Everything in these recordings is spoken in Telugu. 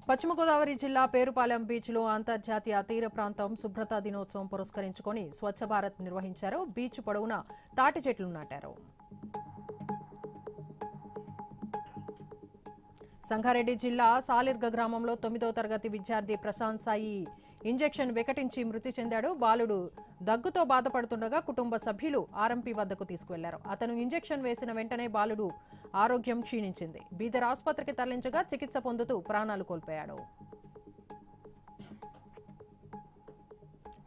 పశ్చిమ గోదావరి జిల్లా పేరుపాలెం బీచ్లో అంతర్జాతీయ తీర ప్రాంతం శుభ్రతా దినోత్సవం పురస్కరించుకొని స్వచ్ఛ భారత్ నిర్వహించారు. బీచ్ పొడవునా తాటి చెట్లు నాటారు. సంగారెడ్డి జిల్లా సాలిర్గ గ్రామంలో 9వ తరగతి విద్యార్థి ప్రశాంత్ సాయి ఇంజెక్షన్ వికటించి మృతి చెందాడు. బాలుడు దగ్గుతో బాధపడుతుండగా కుటుంబ సభ్యులు ఆర్ఎంపీ వద్దకు తీసుకువెళ్లారు. అతను ఇంజెక్షన్ వేసిన వెంటనే బాలుడు ఆరోగ్యం క్షీణించింది. బీదర్ ఆసుపత్రికి తరలించగా చికిత్స పొందుతూ ప్రాణాలు కోల్పోయాడు.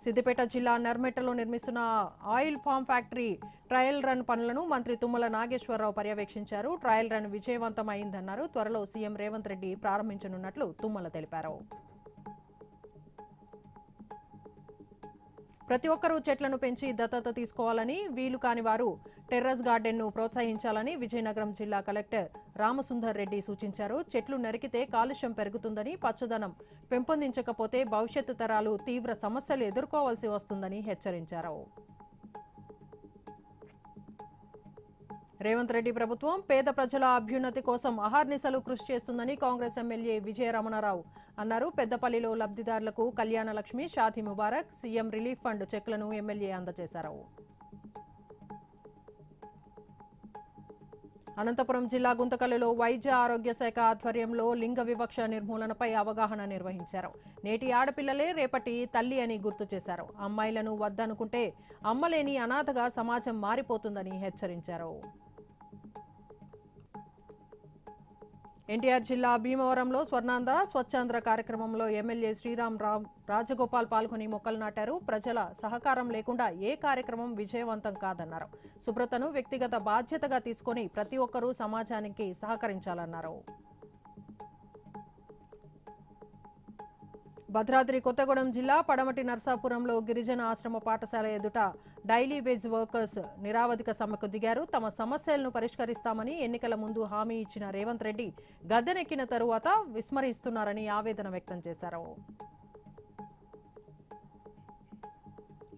సిద్దిపేట జిల్లా నర్మెట్టలో నిర్మిస్తున్న oil palm factory trial run పనులను మంత్రి తుమ్మల నాగేశ్వరరావు పర్యవేక్షించారు. ట్రయల్ రన్ విజయవంతం అయిందన్నారు. త్వరలో సీఎం రేవంత్ రెడ్డి ప్రారంభించనున్నట్లు తుమ్మల తెలిపారు. ప్రతి ఒక్కరూ చెట్లను పెంచి దత్తత తీసుకోవాలని, వీలు కాని వారు టెర్రస్ గార్డెన్ను ప్రోత్సహించాలని విజయనగరం జిల్లా కలెక్టర్ రామసుందర్ రెడ్డి సూచించారు. చెట్లు నరికితే కాలుష్యం పెరుగుతుందని, పచ్చదనం పెంపొందించకపోతే భవిష్యత్తు తరాలు తీవ్ర సమస్యలు ఎదుర్కోవాల్సి వస్తుందని హెచ్చరించారు. రేవంత్ రెడ్డి ప్రభుత్వం పేద ప్రజల అభ్యున్నతి కోసం అహర్నిశలు కృషి చేస్తుందని కాంగ్రెస్ ఎమ్మెల్యే విజయ రమణారావు అన్నారు. పెద్దపల్లిలో లబ్ధిదారులకు Kalyana Lakshmi, Shaadi Mubarak, CM relief fund చెక్లను ఎమ్మెల్యే అందజేశారు. అనంతపురం జిల్లా గుంతకల్లులో వైద్య ఆరోగ్య శాఖ ఆధ్వర్యంలో లింగ వివక్ష నిర్మూలనపై అవగాహన నిర్వహించారు. నేటి ఆడపిల్లలే రేపటి తల్లి అని గుర్తు చేశారు. అమ్మాయిలను వద్దనుకుంటే అమ్మలేని అనాథగా సమాజం మారిపోతుందని హెచ్చరించారు. ఎన్టీఆర్ జిల్లా భీమవరంలో స్వర్ణాంధ్ర స్వచ్ఛాంధ్ర కార్యక్రమంలో ఎమ్మెల్యే శ్రీరామ్ రాజగోపాల్ పాల్గొని మొక్కలు నాటారు. ప్రజల సహకారం లేకుండా ఏ కార్యక్రమం విజయవంతం కాదన్నారు. శుభ్రతను వ్యక్తిగత బాధ్యతగా తీసుకొని ప్రతి ఒక్కరూ సమాజానికి సహకరించాలన్నారు. భద్రాద్రి కొత్తగూడెం జిల్లా పడమటి నర్సాపురంలో గిరిజన ఆశ్రమ పాఠశాల ఎదుట డైలీ వేజ్ వర్కర్స్ నిరావధిక సమ్మెకు దిగారు. తమ సమస్యలను పరిష్కరిస్తామని ఎన్నికల ముందు హామీ ఇచ్చిన రేవంత్ రెడ్డి గద్దెనెక్కిన తరువాత విస్మరిస్తున్నారని ఆవేదన వ్యక్తం చేశారు.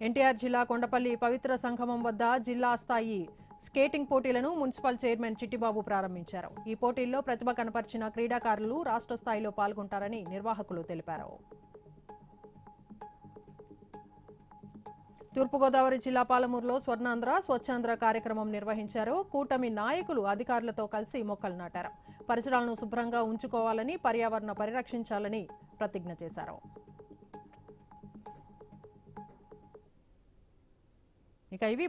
ఎన్టీఆర్ జిల్లా కొండపల్లి పవిత్ర సంగమం వద్ద జిల్లా స్థాయి స్కేటింగ్ పోటీలను మున్సిపల్ చైర్మన్ చిట్టిబాబు ప్రారంభించారు. ఈ పోటీల్లో ప్రతిభ కనపరిచిన క్రీడాకారులు రాష్ట్ర స్థాయిలో పాల్గొంటారని నిర్వాహకులు తెలిపారు. తూర్పుగోదావరి జిల్లా పాలమూరులో స్వర్ణాంధ్ర స్వచ్ఛాంధ్ర కార్యక్రమం నిర్వహించారు. కూటమి నాయకులు అధికారులతో కలిసి మొక్కలు నాటారు. పరిసరాలను శుభ్రంగా ఉంచుకోవాలని, పర్యావరణ పరిరక్షించాలని ప్రతిజ్ఞ చేశారు. ఇక ఇవి